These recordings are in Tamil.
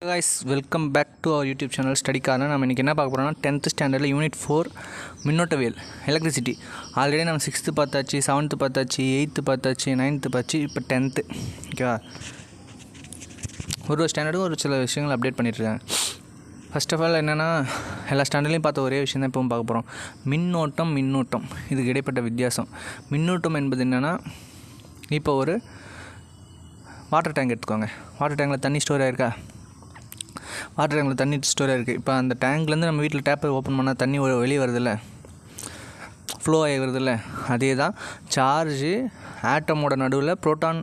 guys, welcome back to our YouTube channel Study Corner. நம்ம இன்னைக்கு என்ன பார்க்க போறோம்னா 10th ஸ்டாண்டர்ட்ல யூனிட் 4 மின்னோட்டவியல் எலக்ட்ரிசிட்டி. ஆல்ரெடி நம்ம 6th பார்த்தாச்சு, 7th பார்த்தாச்சு, 8th பார்த்தாச்சு, 9th பார்த்தாச்சு, இப்போ 10th. ஓகேவா? ஒரு ஸ்டாண்டர்டும் ஒரு சில விஷயங்கள் அப்டேட் பண்ணிட்டு இருக்காங்க. ஃபர்ஸ்ட் ஆஃப் ஆல் என்னென்னா எல்லா ஸ்டாண்டர்ட்லையும் பார்த்த ஒரே விஷயம் தான் இப்போவும் பார்க்க போகிறோம். மின்னோட்டம் இதுக்கு இடைப்பட்ட வித்தியாசம். மின்னோட்டம் என்பது என்னென்னா, இப்போ ஒரு வாட்டர் டேங்க் எடுத்துக்கோங்க. வாட்டர் டேங்கில் தண்ணி ஸ்டோர் ஆகிருக்கா? வாட்டர் டேங்கில் தண்ணி ஸ்டோர் ஆகிருக்கு. இப்போ அந்த டேங்க்லேருந்து நம்ம வீட்டில் டேப்பை ஓப்பன் பண்ணால் தண்ணி வெளியே வருதில்ல, ஃப்ளோ ஆகி வருதில்ல, அதே தான் சார்ஜு ஆட்டமோட நடுவில் ப்ரோட்டான்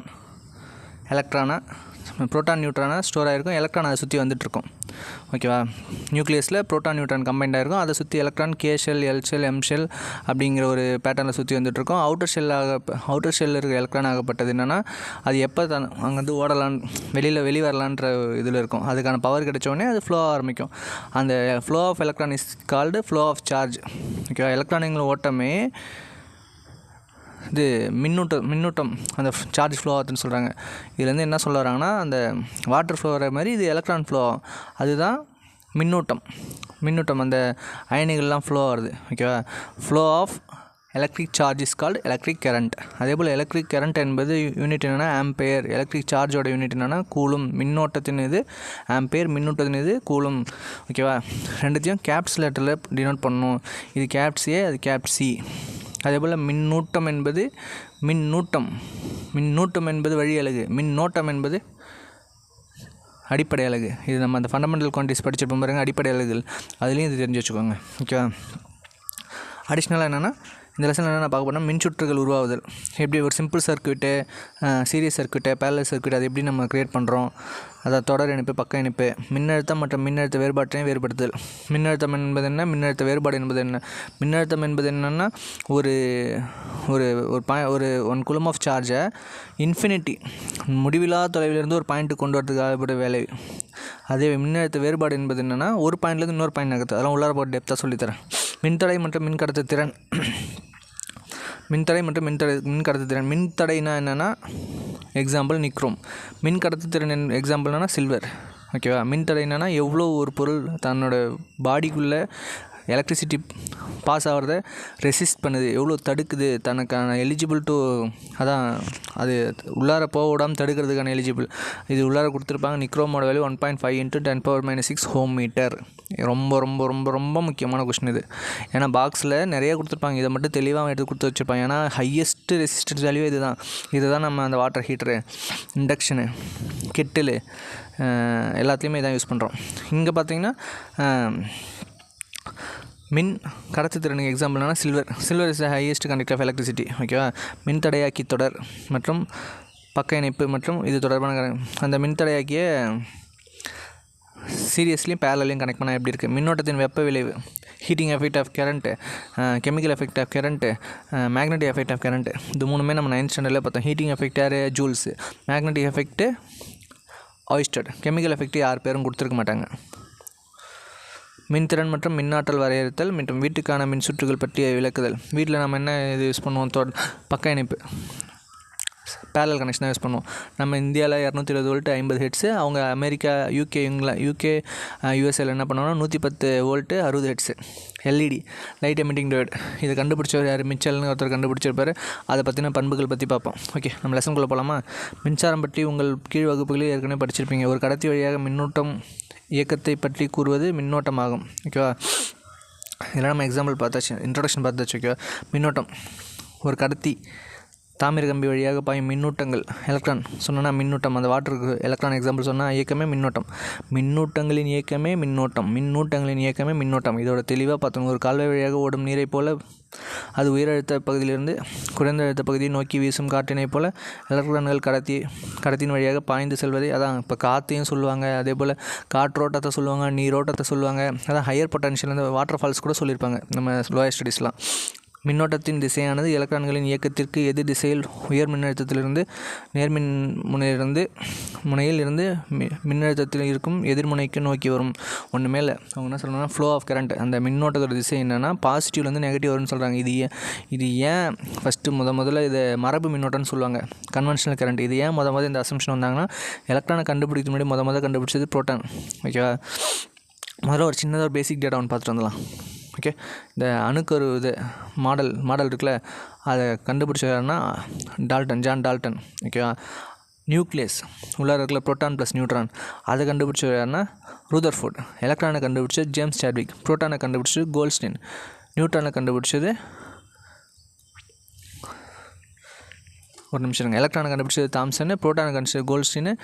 நியூட்ரானா ஸ்டோர் ஆகிருக்கும். எலக்ட்ரான் அதை சுற்றி வந்துட்டுருக்கும். ஓகேவா? நியூக்ளியஸில் ப்ரோட்டான் நியூட்ரான் கம்பைண்ட் ஆகிருக்கும். அதை சுற்றி electron K shell, L shell, M shell அப்படிங்கிற ஒரு பேட்டர்னில் சுற்றி வந்துட்டுருக்கும். அவுட்டர் ஷெல்லில் இருக்கிற எலக்ட்ரான் ஆகப்பட்டது என்னென்னா, அது எப்போ அங்கேருந்து வெளியே வரலான்ற இதில் இருக்கும். அதுக்கான பவர் கிடைச்சோடனே அது ஃப்ளோ ஆரம்பிக்கும். அந்த flow of electron is called flow of charge. ஓகேவா? எலக்ட்ரானிங்கள ஓட்டமே இது மின்னூட்டம் அந்த சார்ஜ் ஃப்ளோ ஆகுதுன்னு சொல்கிறாங்க. இதுலேருந்து என்ன சொல்ல வராங்கன்னா, அந்த வாட்டர் ஃப்ளோ வர மாதிரி இது எலக்ட்ரான் ஃப்ளோ ஆகும். அதுதான் மின்னூட்டம் அந்த அயனிகள்லாம் ஃப்ளோ ஆகுது. ஓகேவா? Flow of electric charge is called electric current. அதே போல் எலக்ட்ரிக் கரண்ட் என்பது யூனிட் என்னென்னா ஆம்பேர். எலக்ட்ரிக் சார்ஜோட யூனிட் என்னென்னா கூலும். மின்னோட்டத்தின் இது ஆம்பேர், மின்னூட்டத்தின் இது கூலும். ஓகேவா? ரெண்டுத்தையும் கேப்ஸ் லெட்டரில் டினோட் பண்ணணும். இது கேப்ஸ் ஏ, அது கேப்ஸ் சி. அதே போல் மின்னூட்டம் என்பது வழி அலகு, மின்னோட்டம் என்பது அடிப்படை அலகு. இது நம்ம அந்த ஃபண்டமெண்டல் குவான்டிட்டிஸ் படிச்சிருப்போம் பாருங்கள், அடிப்படை அலகுகள். அதுலேயும் இது தெரிஞ்சு வச்சுக்கோங்க. ஓகேவா? அடிஷ்னலாக என்னென்னா, இந்த லெசனில் என்னென்ன பார்க்க போனால், மின்சுற்றுகள் உருவாகுதல். எப்படி ஒரு simple circuit, series circuit, parallel circuit, அது எப்படி நம்ம க்ரியேட் பண்ணுறோம், அதாவது தொடர் இணைப்பு, பக்க இணைப்பு, மின்னழுத்தம் மற்றும் மின்னழுத்த வேறுபாட்டையும் வேறுபடுத்துதல். மின்னழுத்தம் என்பது என்ன, மின்னழுத்த வேறுபாடு என்பது என்ன? மின்னழுத்தம் என்பது என்னென்னா, ஒரு ஒரு ஒரு 1 கூலம் ஆஃப் சார்ஜை இன்ஃபினிட்டி முடிவில்லா தொலைவிலிருந்து ஒரு பாயிண்ட்டுக்கு கொண்டு வரதுக்காக வேலை. அதே மின்னழுத்த வேறுபாடு என்பது என்னென்னா, ஒரு பாயிண்ட்லேருந்து இன்னொரு பாயிண்ட் நகர்த்து. அதெல்லாம் உள்ளார போட்டு டெப்த்தாக சொல்லித்தரேன். மின்தடை மற்றும் மின்கடத்து திறன். மின்தடைனா என்னென்னா, எக்ஸாம்பிள் நிக்ரோம். மின்கடத்து திறன் எக்ஸாம்பிள் என்னென்னா சில்வர். ஓகேவா? மின்தடை என்னென்னா, எவ்வளோ ஒரு பொருள் தன்னோட பாடிக்குள்ளே எலக்ட்ரிசிட்டி பாஸ் ஆகிறத ரெசிஸ்ட் பண்ணுது, எவ்வளோ தடுக்குது, தனக்கான எலிஜிபிள் டு, அதான் அது உள்ளார போக விடாமல் தடுக்கிறதுக்கான எலிஜிபிள். இது உள்ளார கொடுத்துருப்பாங்க. நிக்ரோமோட வேல்யூ 1.5 × 10⁻⁶ ஹோம் மீட்டர். ரொம்ப ரொம்ப ரொம்ப ரொம்ப முக்கியமான கொஸ்டின் இது. ஏன்னா பாக்ஸில் நிறைய கொடுத்துருப்பாங்க, இதை மட்டும் தெளிவாக எடுத்து கொடுத்து வச்சுருப்பாங்க. ஏன்னா ஹையஸ்ட்டு ரெசிஸ்டன்ஸ் வேல்யூ இதுதான் நம்ம அந்த வாட்டர் ஹீட்டரு, இண்டக்ஷனு, கெட்டிலு எல்லாத்துலேயுமே இதான் யூஸ் பண்ணுறோம். இங்கே பார்த்திங்கன்னா மின் கடத்துத்திறனுக்கு எக்ஸாம்பிள் என்னன்னா silver is the highest conductor of electricity. ஓகேவா? மின்தடையாக்கி தொடர் மற்றும் பக்க இணைப்பு மற்றும் இது தொடர்பான அந்த மின்தடையாக்கிய சீரியஸ்லையும் பேரலையும் கனெக்ட் பண்ணால் எப்படி இருக்குது? மின்னோட்டத்தின் வெப்ப விளைவு, heating effect of current, chemical effect of current, magnetic effect of current. இது மூணுமே நம்ம 9th ஸ்டாண்டர்டில் பார்த்தோம். ஹீட்டிங் எஃபெக்ட் யார்? Joules. Magnetic effect Oersted. Chemical effect யார் பேரும் கொடுத்துருக்க மாட்டாங்க. மின்திறன் மற்றும் மின்னாற்றல் வரையறுத்தல் மற்றும் வீட்டுக்கான மின்சுற்றுகள் பற்றிய விளக்குதல். வீட்டில் நம்ம என்ன இது யூஸ் பண்ணுவோம்? பக்க இணைப்பு, பேரலல் கனெக்ஷன் தான் யூஸ் பண்ணுவோம். நம்ம இந்தியாவில் 220 வோல்ட்டு 50 ஹெட்ஸு. அவங்க அமெரிக்கா, யூகே, யூஎஸ்ஏல என்ன பண்ணுவாங்கன்னா 110 volt 60 heads. LED, light emitting diode. இதை கண்டுபிடிச்சவர் யார்? மிச்சல்னு ஒருத்தர் கண்டுபிடிச்சிருப்பார். அதை பற்றின பண்புகள் பற்றி பார்ப்போம். ஓகே, நம்ம லெசனுக்குள்ளே போகலாமா? மின்சாரம் பற்றி உங்கள் கீழ் வகுப்புகளில் ஏற்கனவே படிச்சிருப்பீங்க. ஒரு கடத்தி வழியாக மின்னூட்டம் இயக்கத்தை பற்றி கூறுவது மின்னோட்டமாகும். ஓகேவா? இதெல்லாம் நம்ம எக்ஸாம்பிள் பார்த்தாச்சு, இன்ட்ரடக்ஷன் பார்த்தாச்சு. ஓகேவா? மின்னோட்டம், ஒரு கடத்தி தாமிர கம்பி வழியாக பாயும் மின்னூட்டங்கள். எலக்ட்ரான் சொன்னால் மின்னூட்டம், அந்த வாட்டருக்கு எலக்ட்ரான் எக்ஸாம்பிள் சொன்னால் இயக்கமே மின்னோட்டம். மின்னூட்டங்களின் இயக்கமே மின்னோட்டம். இதோட தெளிவாக பார்த்தோம். ஒரு கால்வாய் வழியாக ஓடும் நீரை போல் அது உயர் அழுத்த பகுதியிலிருந்து குறைந்த அழுத்த பகுதியை நோக்கி வீசும் காற்றினை போல் எலக்ட்ரான்கள் கடத்தின் வழியாக பாய்ந்து செல்வதை, அதான் இப்போ காற்றையும் சொல்லுவாங்க, அதே போல் காற்றோட்டத்தை சொல்லுவாங்க, நீரோட்டத்தை சொல்லுவாங்க. அதான் ஹையர் பொட்டன்ஷியல், இந்த வாட்டர் ஃபால்ஸ் கூட சொல்லியிருப்பாங்க நம்ம லோயர் ஸ்டடீஸ்லாம். மின்னோட்டத்தின் திசையானது எலக்ட்ரான்களின் இயக்கத்திற்கு எதிர் திசையில் உயர் மின்னழுத்தத்திலிருந்து நேர்மின் முனையில் இருந்து மின்னழுத்தத்தில் இருக்கும் எதிர்முனைக்கு நோக்கி வரும். ஒன்று மேலே அவங்க என்ன சொல்கிறாங்கன்னா ஃப்ளோ ஆஃப் கரண்ட், அந்த மின்னோட்டத்தோட திசை என்னென்னா பாசிட்டிவ்லேருந்து நெகட்டிவ் வரும்னு சொல்கிறாங்க. இது ஏன் ஃபஸ்ட்டு முதல்ல இது மரபு மின்னோட்டம்னு சொல்லுவாங்க, கன்வென்ஷனல் கரண்ட். இது ஏன் இந்த அசம்ஷன் வந்தாங்கன்னா, எலக்ட்ரானை கண்டுபிடிக்க முன்னாடி முதல்ல கண்டுபிடிச்சது புரோட்டான். ஓகேவா, முதல்ல ஒரு சின்னதாக ஒரு பேசிக் டேட்டா ஒன்று பார்த்துட்டு வந்துடலாம். ஓகே, இந்த அணுக்கரு இது மாடல் இருக்குல்ல, அதை கண்டுபிடிச்சாருன்னா ஜான் டால்டன். ஓகேவா, நியூக்ளியஸ் உள்ளார இருக்கிற புரோட்டான் ப்ளஸ் நியூட்ரான் அதை கண்டுபிடிச்சாருன்னா ரூதர்ஃபோர்ட். எலக்ட்ரானை கண்டுபிடிச்சது ஜேம்ஸ் சாட்விக். புரோட்டானை கண்டுபிடிச்சது கோல்ட்ஸ்டீன். நியூட்ரானை கண்டுபிடிச்சது ஒரு நிமிஷம், எலக்ட்ரானை கண்டுபிடிச்சது தாம்சன், புரோட்டானை கண்டுபிடிச்சது கோல்ட்ஸ்டீனு,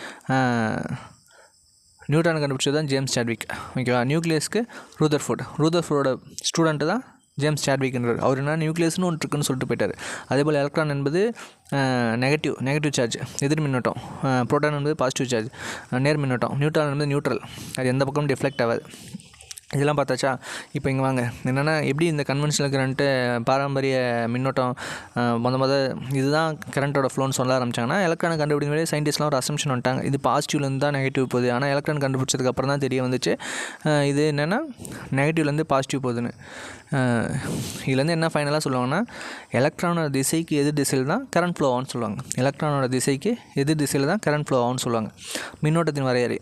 நியூட்ரானை கண்டுபிடிச்சது தான் ஜேம்ஸ் சாட்விக். ஓகேவா, நியூக்ளியஸ்க்கு ரூதர்ஃபோர்டோட ஸ்டூடெண்ட்டு தான் ஜேம்ஸ் சாட்விக்ன்றார். அவர் என்ன நியூக்ளியஸ்னு ஒன்று இருக்குன்னு சொல்லிட்டு போயிட்டார். அதேபோல் எலக்ட்ரான் என்பது நெகட்டிவ் சார்ஜ், எதிர் மின்னோட்டம். புரோட்டான் என்பது பாசிட்டிவ் சார்ஜ், நேர் மின்னோட்டம். நியூட்ரான் என்பது நியூட்ரல், அது எந்த பக்கமும் டிஃப்ளெக்ட் ஆகாது. இதெல்லாம் பார்த்தாச்சா? இப்போ இங்கே வாங்க, என்னென்னா எப்படி இந்த கன்வென்ஷனல் கரண்ட்டு பாரம்பரிய மின்னோட்டம் இதுதான் கரண்ட்டோட ஃப்ளோன்னு சொல்ல ஆரம்பிச்சாங்கன்னா, எலக்ட்ரானை கண்டுபிடிக்கும் போது சயின்டிஸ்ட்லாம் ஒரு அசம்ஷன் வந்துட்டாங்க, இது பாசிட்டிவ்லேருந்து தான் நெகட்டிவ் போகுது. ஆனால் எலக்ட்ரான் கண்டுபிடிச்சதுக்கப்புறம் தான் தெரிய வந்துச்சு இது என்னென்னா நெகட்டிவ்லேருந்து பாசிட்டிவ் போகுதுன்னு. இதுலேருந்து என்ன ஃபைனலாக சொல்லுவாங்கன்னா, எலக்ட்ரானோட திசைக்கு எதிர் திசையில் தான் கரண்ட் ஃப்ளோ ஆகும்னு சொல்லுவாங்க. எலக்ட்ரானோட திசைக்கு எதிர் திசையில் தான் கரண்ட் ஃப்ளோ ஆகும்னு சொல்லுவாங்க. மின்னோட்டத்தின் வரையறை.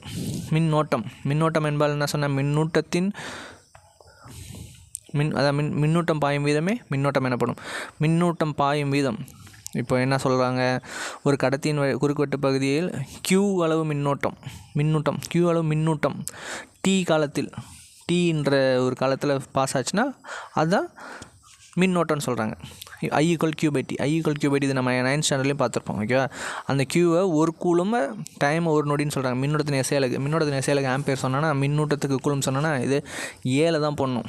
மின்னோட்டம் என்பால் என்ன சொன்னால், மின்னூட்டத்தின் மின்னூட்டம் பாயும் வீதமே மின்னோட்டம் எனப்படும். மின்னூட்டம் பாயும் வீதம் இப்போ என்ன சொல்கிறாங்க, ஒரு கடத்தியின் குறுக்குவெட்டு பகுதியில் Q அளவு மின்னூட்டம் டீன்ற ஒரு காலத்தில் பாஸ் ஆச்சுன்னா அதுதான் மின்னோட்டம்னு சொல்கிறாங்க. I=Q/T இது நம்ம 9th ஸ்டாண்டர்ட்லேயும் பார்த்துருப்போம். ஓகேவா, அந்த Qவை ஒரு கூலும் டைம் ஒரு நொடின்னு சொல்கிறாங்க. மின்னோட்டத்தின் எஸ்ஐ ஆம்பியர் சொன்னால், மின்னூட்டத்துக்கு கூலும் சொன்னால் இது ஏல தான் போடணும்.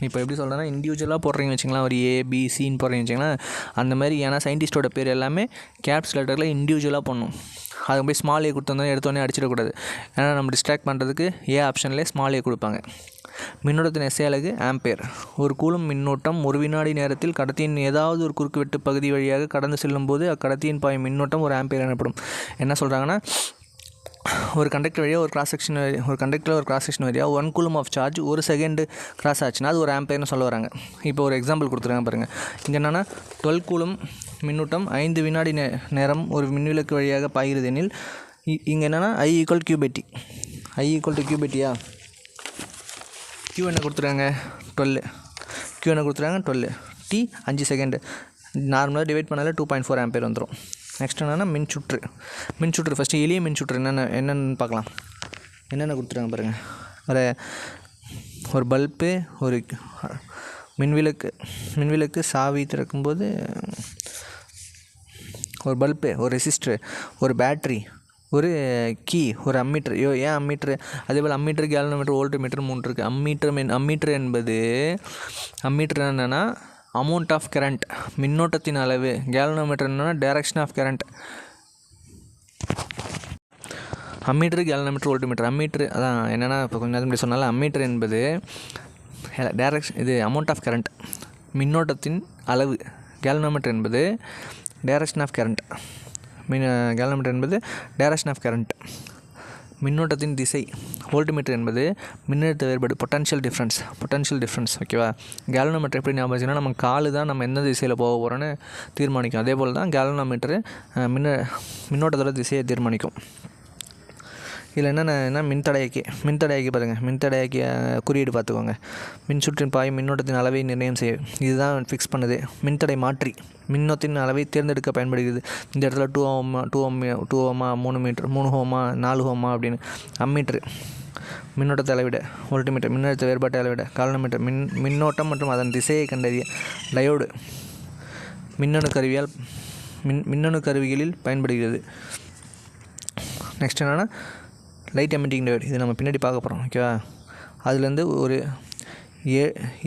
இப்போ எப்படி சொல்கிறேன்னா, இண்டிவிஜுவலாக போடுறீங்கன்னு வச்சிங்களேன், ஒரு ABCன்னு போடுறீங்கன்னு வச்சிங்களேன், அந்த மாதிரி. ஏன்னா சயின்டிஸ்ட்டோட பேர் எல்லாமே கேப்ஸ் லெட்டரில் இண்டிவிஜுவலாக போடணும். அது போய் ஸ்மால் ஏ கொடுத்தோன்னே எடுத்தோடனே அடிச்சிடக்கூடாது. ஏன்னா நம்ம டிஸ்ட்ராக்ட் பண்ணுறதுக்கு ஆப்ஷன்லேயே ஸ்மால் ஏ கொடுப்பாங்க. மின்னோட்டத்தின் எஸ்ஐ அலகு ஆம்பியர். ஒரு கூலும் மின்னோட்டம் ஒரு வினாடி நேரத்தில் கடத்தியின் ஏதாவது ஒரு குறுக்குவெட்டு பகுதி வழியாக கடந்து செல்லும் போது அக்கடத்தியின் பாயும் மின்னோட்டம் ஒரு ஆம்பியர் எனப்படும். என்ன சொல்கிறாங்கன்னா, ஒரு கண்டக்டர் வழியாக ஒரு கிராஸ் செக்ஷன் வழியாக 1 கூலும் ஆஃப் சார்ஜ் ஒரு செகண்டு கிராஸ் ஆச்சுன்னா அது ஒரு ஆம்பியர்னு சொல்ல வராங்க. இப்போ ஒரு எக்ஸாம்பிள் கொடுத்துருக்காங்க பாருங்கள். இங்கே என்னென்னா 12 கூலும் மின்னூட்டம் 5 வினாடி நேரம் ஒரு மின்விளக்கு வழியாக பாய்கிறது எனில், இங்கே என்னென்னா I=Q/T. I=Q/Tயா, Q என்ன கொடுத்துருக்காங்க 12, T 5 செகண்டு. நார்மலாக டிவைட் பண்ணாலே 2.4 ஆம்பியர் வந்துடும். நெக்ஸ்ட் என்னென்னா மின்சுற்று. ஃபஸ்ட்டு எளிய மின்சுற்று என்னென்னு பார்க்கலாம். என்னென்ன கொடுத்துருக்காங்க பாருங்கள். ஒரு பல்பு, ஒரு மின்விளக்கு சாவி திறக்கும்போது, ஒரு பல்பு, ஒரு ரெசிஸ்டரு, ஒரு பேட்ரி, ஒரு கீ, ஒரு அம்மீட்ரு. ஏன் அம்மீட்ரு? அதேபோல் அம்மீட்ரு, கேலனோமீட்ரு, வோல்ட்மீட்ரு 3 இருக்குது. அம்மீட்ரு என்பது என்னென்னா அமௌண்ட் ஆஃப் கரண்ட், மின்னோட்டத்தின் அளவு. கேலனோமீட்டர் என்னென்னா direction of current. Ammeter, galvanometer, voltmeter. Ammeter அதான் என்னென்னா, இப்போ கொஞ்சம் நேரம் இப்படி சொன்னால, அம்மீட்ரு என்பது அமௌண்ட் ஆஃப் கரண்ட், மின்னோட்டத்தின் அளவு. கேலனோமீட்டர் என்பது டைரக்ஷன் ஆஃப் கரண்ட். மின்னோட்டத்தின் திசை. வோல்ட்மீட்டர் என்பது மின்னழுத்த வேறுபாடு, பொட்டன்ஷியல் டிஃப்ரென்ஸ். ஓகேவா, கேலனோமீட்டர் எப்படி ஞாபகம் வச்சுன்னா, நம்ம காலு தான் நம்ம எந்த திசையில் போக போகிறோன்னு தீர்மானிக்கும். அதே போல் தான் கேலனோமீட்டரு மின்னோட்டத்தோட திசையை தீர்மானிக்கும். இதில் என்னென்னா மின்தடையாக்கி பாருங்கள். மின்தடையாக்கி குறியீடு பார்த்துக்கோங்க. மின்சுற்றின் பாயும் மின்னோட்டத்தின் அளவை நிர்ணயம் செய்ய இதுதான் ஃபிக்ஸ் பண்ணுது. மின்தடை மாற்றி மின்னோத்தின் அளவை தேர்ந்தெடுக்க பயன்படுகிறது. இந்த இடத்துல 2 ஓமா 3 மீட்டர், 3 ஓமா 4 ஓமா அப்படின்னு. அம்மீட்ரு மின்னோட்டத்தை அளவிட. வோல்ட்மீட்டர் மின்னழுத்த வேறுபாட்டை அளவிட. காலனோமீட்டர் மின்னோட்டம் மற்றும் அதன் திசையை கண்டறிய. டயோடு மின்னணு கருவிகளில் பயன்படுகிறது. நெக்ஸ்ட் என்னென்னா லைட் எமிட்டிங் டயோடு. இது நம்ம பின்னாடி பார்க்க போகிறோம். ஓகேவா, அதுலேருந்து ஒரு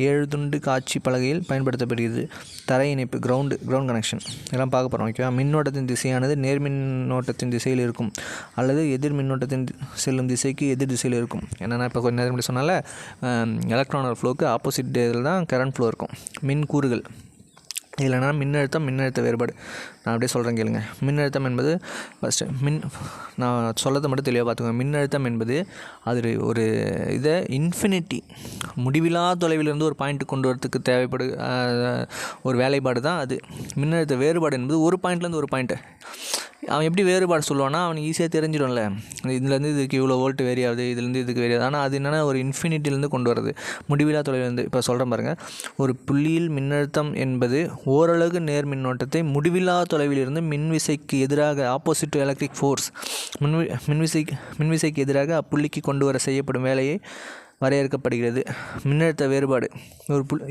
7 துண்டு காட்சி பலகையில் பயன்படுத்தப்படுகிறது. தரை இணைப்பு, கிரவுண்ட் கனெக்ஷன் இதெல்லாம் பார்க்க போகிறோம். ஓகேவா, மின்னோட்டத்தின் திசையானது நேர்மின்னோட்டத்தின் திசையில் இருக்கும் அல்லது எதிர் மின்னோட்டத்தின் செல்லும் திசைக்கு எதிர் திசையில் இருக்கும். என்னென்னா, இப்போ கொஞ்சம் நேரம் சொன்னால எலக்ட்ரானோட ஃப்ளோக்கு ஆப்போசிட் இதில் தான் கரண்ட் ஃப்ளோ இருக்கும். மின் கூறுகள் இதில் என்னென்னா மின்னழுத்த வேறுபாடு. நான் அப்படியே சொல்கிறேன் கேளுங்க. மின்னழுத்தம் என்பது ஃபஸ்ட்டு நான் சொல்லதை மட்டும் தெளிவாக பார்த்துக்கோங்க. மின்னழுத்தம் என்பது அது ஒரு இதை இன்ஃபினிட்டி முடிவிலா தொலைவிலிருந்து ஒரு பாயிண்ட்டு கொண்டு வரத்துக்கு ஒரு வேலைப்பாடு தான் அது. மின்னழுத்த வேறுபாடு என்பது ஒரு பாயிண்ட்லேருந்து ஒரு பாயிண்ட்டு. அவன் எப்படி வேறுபாடு சொல்லுவான்னா அவனுக்கு ஈஸியாக தெரிஞ்சிடும்ல, இதுலேருந்து இதுக்கு இவ்வளோ வோல்ட் வேரி ஆகுது, இதுலேருந்து இதுக்கு வேரி ஆகுது. ஆனால் அது என்னென்னா ஒரு இன்ஃபினிட்டிலேருந்து கொண்டு வரது, முடிவிலா தொலைவிலேருந்து. இப்போ சொல்கிறேன் பாருங்கள், ஒரு புள்ளியில் மின்னழுத்தம் என்பது ஓரளவு நேர் மின்னோட்டத்தை முடிவிலா தொலைவிலிருந்து மின்விசைக்கு எதிராக ஆப்போசிட் எலக்ட்ரிக் ஃபோர்ஸ் மின்விசைக்கு எதிராக அப்புள்ளிக்கு கொண்டு வர செய்யப்படும் வேலையை வரையறுக்கப்படுகிறது. மின்னழுத்த வேறுபாடு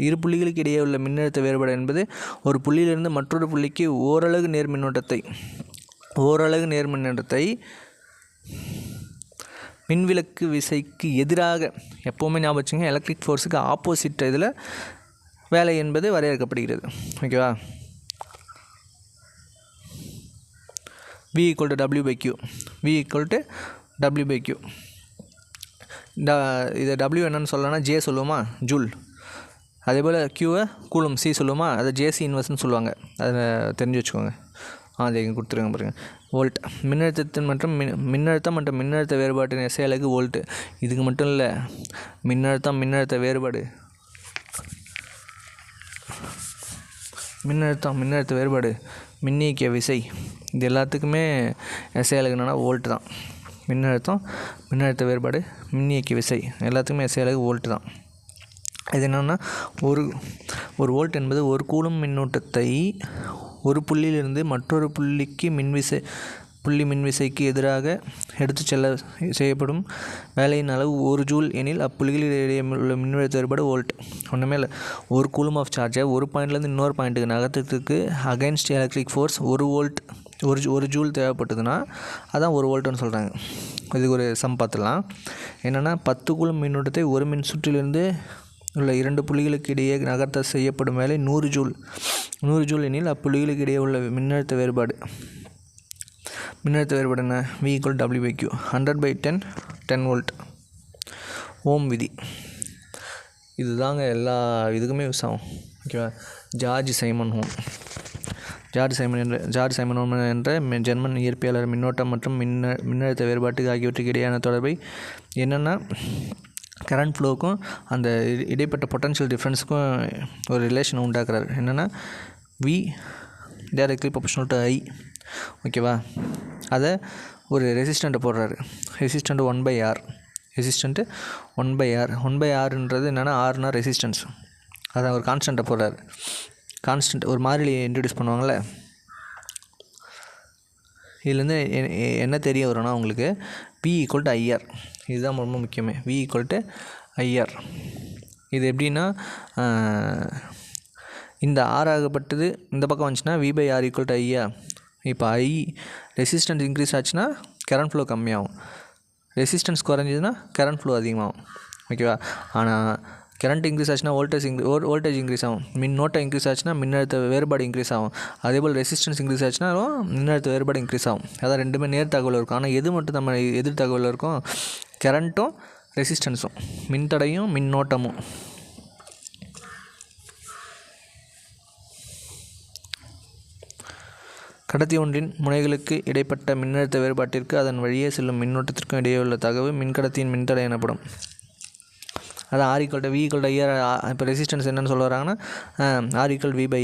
இரு புள்ளிகளுக்கு இடையே உள்ள மின்னழுத்த வேறுபாடு என்பது ஒரு புள்ளியிலிருந்து மற்றொரு புள்ளிக்கு ஓரளவு நேர் மின்னோட்டத்தை மின்விலக்கு விசைக்கு எதிராக, எப்போவுமே ஞாபகம் வச்சுங்க, எலக்ட்ரிக் ஃபோர்ஸுக்கு ஆப்போசிட் இதில் வேலை என்பது வரையறுக்கப்படுகிறது. ஓகேவா? V = W/Q. இதை W என்னன்னு சொல்லலாம்னா J சொல்லுவோமா, ஜூல். அதே போல் Qவை கூலும், C சொல்லுவோமா, அதை JC இன்வெர்ஸ்னு சொல்லுவாங்க. அதை தெரிஞ்சு வச்சுக்கோங்க. அதை இங்கே கொடுத்துருங்க பாருங்கள். வோல்ட் மின்னழுத்தத்தின் மற்றும் மின்னழுத்த வேறுபாட்டின் SI அலகு வோல்ட்டு. இதுக்கு மட்டும் இல்லை, மின்னழுத்த வேறுபாடு, மின்னியக்கிய விசை, இது எல்லாத்துக்குமே SI அலகு என்னென்னா வோல்ட்டு தான். மின்னழுத்த வேறுபாடு, மின்னியக்கிய விசை எல்லாத்துக்குமே SI அலகு வோல்ட்டு தான். இது என்னென்னா ஒரு வோல்ட் என்பது ஒரு கூலும் மின்னூட்டத்தை ஒரு புள்ளியிலிருந்து மற்றொரு புள்ளிக்கு மின்விசைக்கு எதிராக எடுத்து செய்யப்படும் வேலையின் அளவு 1 ஜூல் எனில் அப்புள்ளிகளிடையே உள்ள மின்னழுத்த வேறுபாடு வோல்ட். ஒன்றுமே இல்லை, ஒரு கூலும் ஆஃப் சார்ஜை ஒரு பாயிண்ட்லேருந்து இன்னொரு பாயிண்ட்டுக்கு நகர்த்துறதுக்கு அகைன்ஸ்ட் எலக்ட்ரிக் ஃபோர்ஸ் 1 ஜூல் தேவைப்பட்டதுன்னா அதான் 1 வோல்ட்டுன்னு சொல்கிறாங்க. இதுக்கு ஒரு சம் பார்த்துடலாம். என்னென்னா 10 கூலும் மின்னூட்டத்தை ஒரு மின் சுற்றிலிருந்து உள்ள 2 புள்ளிகளுக்கு இடையே நகர்த்த செய்யப்படும் வேலை 100 ஜூல் எனில் அப்புள்ளிகளுக்கு இடையே உள்ள மின்னழுத்த வேறுபாடு என்ன? V = W/Q. 100/10 10 வோல்ட். ஓம் விதி இதுதாங்க எல்லா இதுக்குமே யூஸ் ஆகும். ஓகேவா? ஜார்ஜ் சைமன் ஓம் என்ற ஜெர்மன் இயற்பியலாளர் மின்னோட்டம் மற்றும் மின்னழுத்த வேறுபாட்டுக்கு ஆகியவற்றுக்கு இடையான தொடர்பை என்னென்னா கரண்ட் ஃப்ளோவுக்கும் அந்த இடைப்பட்ட பொட்டன்ஷியல் டிஃப்ரென்ஸுக்கும் ஒரு ரிலேஷனை உண்டாக்குறாரு. என்னென்னா V directly proportional to I. ஓகேவா? அதை ஒரு ரெசிஸ்டண்ட்டை போடுறாரு. Resistant 1/R. 1/Rன்றது என்னென்னா, Rனா ரெசிஸ்டன்ஸ், அதை ஒரு கான்ஸ்டண்ட்டை போடுறாரு. கான்ஸ்டன்ட் ஒரு மாறிலியை இன்ட்ரடியூஸ் பண்ணுவாங்கள்ல, இதுலேருந்து என்ன தெரிய வரும்னா உங்களுக்கு V = IR. இதுதான் ரொம்ப முக்கியமே. V = IR. இது எப்படின்னா, இந்த R ஆகப்பட்டது இந்த பக்கம் வந்துச்சுன்னா V/R = I. இப்போ ரெசிஸ்டன்ஸ் இன்க்ரீஸ் ஆச்சுன்னா கரண்ட் ஃப்ளோ கம்மியாகும், ரெசிஸ்டன்ஸ் குறைஞ்சதுன்னா கரண்ட் ஃப்ளோ அதிகமாகும். ஓகேவா? ஆனால் கரண்ட் இன்க்ரீஸ் ஆச்சுன்னா வோல்டேஜ் இன்க்ரீஸ் ஆகும், மின்னோட்டம் இன்க்ரீஸ் ஆச்சுன்னா மின்னழுத்த வேறுபாடு இன்க்ரீஸ் ஆகும். அதேபோல் ரெசிஸ்டன்ஸ் இன்க்ரீஸ் ஆச்சுன்னா மின்னழுத்த வேறுபாடு இன்க்ரீஸ் ஆகும். அதான் ரெண்டுமே நேர் தகவல் இருக்கும். ஆனால் எது மட்டும் நம்ம எதிர் தகவல் இருக்கும்? கரண்ட்டும் ரெசிஸ்டன்ஸும், மின்தடையும் மின்னோட்டமும். கடத்தி ஒன்றின் முனைகளுக்கு இடைப்பட்ட மின்னழுத்த வேறுபாட்டிற்கு அதன் வழியே செல்லும் மின்னோட்டத்திற்கும் இடையே உள்ள தகவு மின்கடத்தியின் மின்தடை எனப்படும். அதான் R = V = IR. இப்போ ரெசிஸ்டன்ஸ் என்னென்னு சொல்ல வராங்கன்னா R = V/I.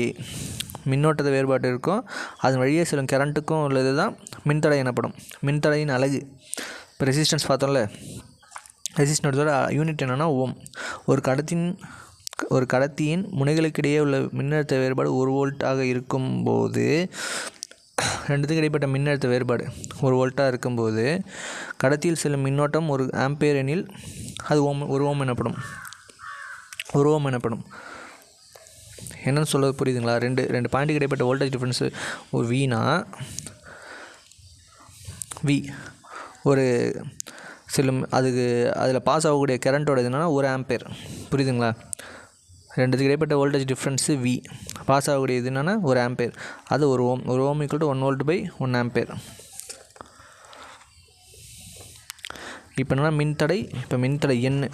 மின்னோட்டத்தை வேறுபாட்டு இருக்கும், அதன் வழியே செல்லும் கரண்ட்டுக்கும் உள்ளது தான் மின்தடை எனப்படும். மின்தடையின் அலகு இப்போ ரெசிஸ்டன்ஸ் பார்த்தோம்ல, ரெசிஸ்டன்ஸோட யூனிட் என்னென்னா ஓம். ஒரு கடத்தியின் முனைகளுக்கிடையே உள்ள மின்னழுத்த வேறுபாடு 1 வோல்ட்டாக இருக்கும்போது, ரெண்டுத்துக்கு இடைப்பட்ட மின்னழுத்த வேறுபாடு 1 வோல்ட்டாக இருக்கும்போது கடத்தியில் செல்லும் மின்னோட்டம் 1 ஆம்பியர் எனில் அது 1 ஓம் எனப்படும். என்னென்னு சொல்ல புரியுதுங்களா? ரெண்டு பாயிண்ட்டுக்கு இடைப்பட்ட வோல்டேஜ் டிஃப்ரென்ஸு ஒரு வீணா ஒரு செல்லும் அதில் பாஸ் ஆகக்கூடிய கரண்ட்டோட என்னென்னா 1 ஆம்பியர். புரியுதுங்களா? ரெண்டுத்துக்கு இடைப்பட்ட வோல்டேஜ் டிஃப்ரென்ஸு V, பாஸ் ஆகக்கூடிய இது என்னென்னா 1 ஆம்பியர். அது 1 ஓம். 1 ஓம் = 1 வோல்ட்/1 ஆம்பியர். இப்போ என்னென்னா மின்தடை என்ன?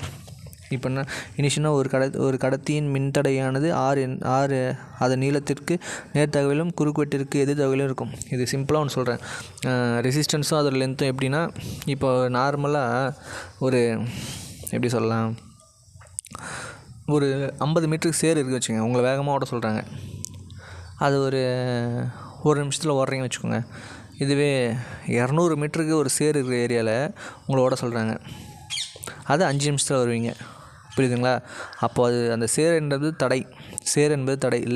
இப்போ என்ன இனிஷியலாக ஒரு கடத்தியின் மின்தடையானது ஆறு அதன் நீளத்திற்கு நேர்த்தகவிலும் குறுக்குவெட்டிற்கு எதிர்த்தகவிலும் இருக்கும். இது சிம்பிளாக ஒன்று சொல்கிறேன். ரெசிஸ்டன்ஸும் அதோட லென்த்தும் எப்படின்னா, இப்போ நார்மலாக ஒரு எப்படி சொல்லலாம், ஒரு 50 மீட்டருக்கு சேர் இருக்குது வச்சுக்கோங்க. உங்களை வேகமாக ஓட சொல்கிறாங்க, அது ஒரு நிமிஷத்தில் ஓடுறீங்கன்னு வச்சுக்கோங்க. இதுவே 200 மீட்டருக்கு ஒரு சேர் இருக்கிற ஏரியாவில் உங்களை ஓட சொல்கிறாங்க, அது 5 நிமிஷத்தில் வருவீங்க. புரியுதுங்களா? அப்போது அது அந்த சேர் என்பது தடை.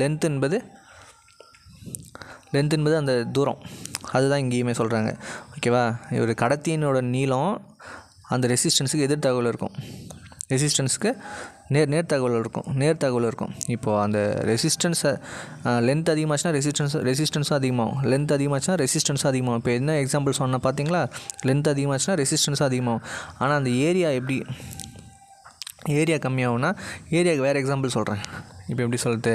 லென்த் என்பது அந்த தூரம். அதுதான் இங்கேயுமே சொல்கிறாங்க. ஓகேவா? ஒரு கடத்தியினோட நீளம் அந்த ரெசிஸ்டன்ஸுக்கு எதிர்த்தகவல் இருக்கும், ரெசிஸ்டன்ஸுக்கு நேர்த்தகவல் இருக்கும். இப்போது அந்த ரெசிஸ்டன்ஸை லென்த் அதிகமாச்சுன்னா ரெசிஸ்டன்ஸும் அதிகமாகும், லென்த் அதிகமாச்சுன்னா ரெசிஸ்டன்ஸும் அதிகமாகும். இப்போ என்ன எக்ஸாம்பிள் சொன்னால் பார்த்தீங்களா? லென்த் அதிகமாச்சுன்னா ரெசிஸ்டன்ஸும் அதிகமாகும். ஆனால் அந்த ஏரியா கம்மியாகும்னா, ஏரியாவுக்கு வேறு எக்ஸாம்பிள் சொல்கிறேன். இப்போ எப்படி சொல்கிறது,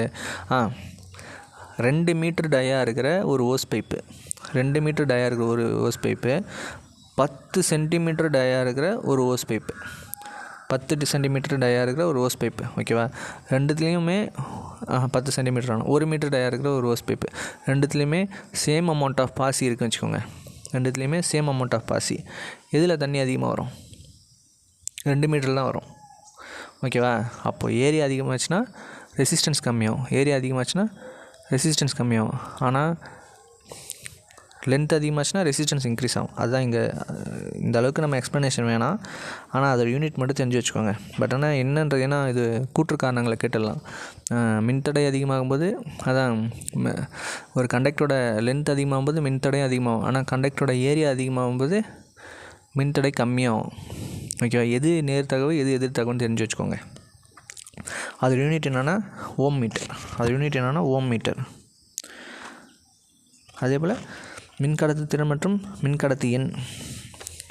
2 மீட்டர் டயா இருக்கிற ஒரு ஓஸ் பைப்பு, 2 மீட்டர் டயா இருக்கிற ஒரு ஓஸ் பைப்பு, 10 சென்டிமீட்டர் டயா இருக்கிற ஒரு ஓஸ் பைப்பு, 10 சென்டிமீட்டர் டயா இருக்கிற ஒரு ஓஸ் பைப்பு. ஓகேவா? ரெண்டுத்துலேயுமே 10 சென்டிமீட்டர் ஆகணும். 1 மீட்டர் டயா இருக்கிற ஒரு ஓஸ் பைப்பு. ரெண்டுத்துலேயுமே சேம் அமௌண்ட் ஆஃப் பாசி இருக்குன்னு வச்சுக்கோங்க. ரெண்டுத்துலேயுமே சேம் அமௌண்ட் ஆஃப் பாசி. எதில் தண்ணி அதிகமாக வரும்? 2 மீட்டரில் தான் வரும். ஓகேவா? அப்போது ஏரியா அதிகமாச்சுன்னா ரெசிஸ்டன்ஸ் கம்மியாகும். ஆனால் லென்த் அதிகமாச்சுன்னா ரெசிஸ்டன்ஸ் இன்க்ரீஸ் ஆகும். அதுதான் இங்கே இந்த அளவுக்கு நம்ம எக்ஸ்ப்ளனேஷன் வேணாம், ஆனால் அதோட யூனிட் மட்டும் தெரிஞ்சு வச்சுக்கோங்க. பட் ஆனால் என்னன்றது, ஏன்னா இது கூற்று காரணங்களை கேட்டுடலாம். மின்தடை அதிகமாகும்போது அதான் ஒரு கண்டக்டரோட லென்த் அதிகமாகும்போது மின்தடையும் அதிகமாகும். ஆனால் கண்டக்டரோட ஏரியா அதிகமாகும்போது மின்தடை கம்மியாகும். ஓகேவா? எது நேர்த்தகவு எது எதிர்த்தகவுன்னு தெரிஞ்சு வச்சுக்கோங்க. அது யூனிட் என்னென்னா ஓம் மீட்டர். அதே போல் மின்கடத்து திறன் மற்றும் மின்கடத்தி எண்.